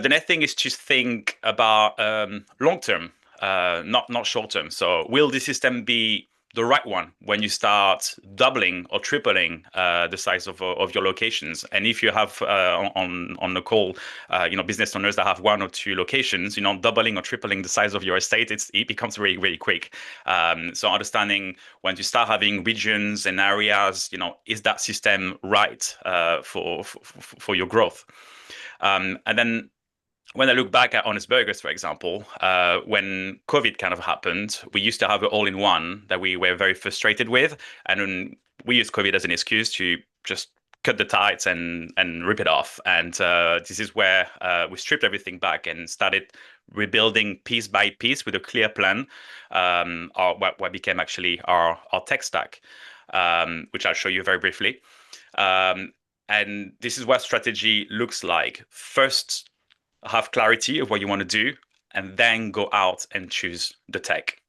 The next thing is to think about long term, not short term. So will this system be the right one when you start doubling or tripling the size of your locations? And if you have on the call, business owners that have one or two locations, doubling or tripling the size of your estate, it becomes really, really quick. So understanding when you start having regions and areas, is that system right for your growth? And then when I look back at Honest Burgers, for example, when COVID kind of happened, we used to have an all-in-one that we were very frustrated with, and then we used COVID as an excuse to just cut the tights and rip it off. And this is where we stripped everything back and started rebuilding piece by piece with a clear plan, what became actually our tech stack, which I'll show you very briefly. Um, and this is what strategy looks like. First, have clarity of what you want to do, and then go out and choose the tech.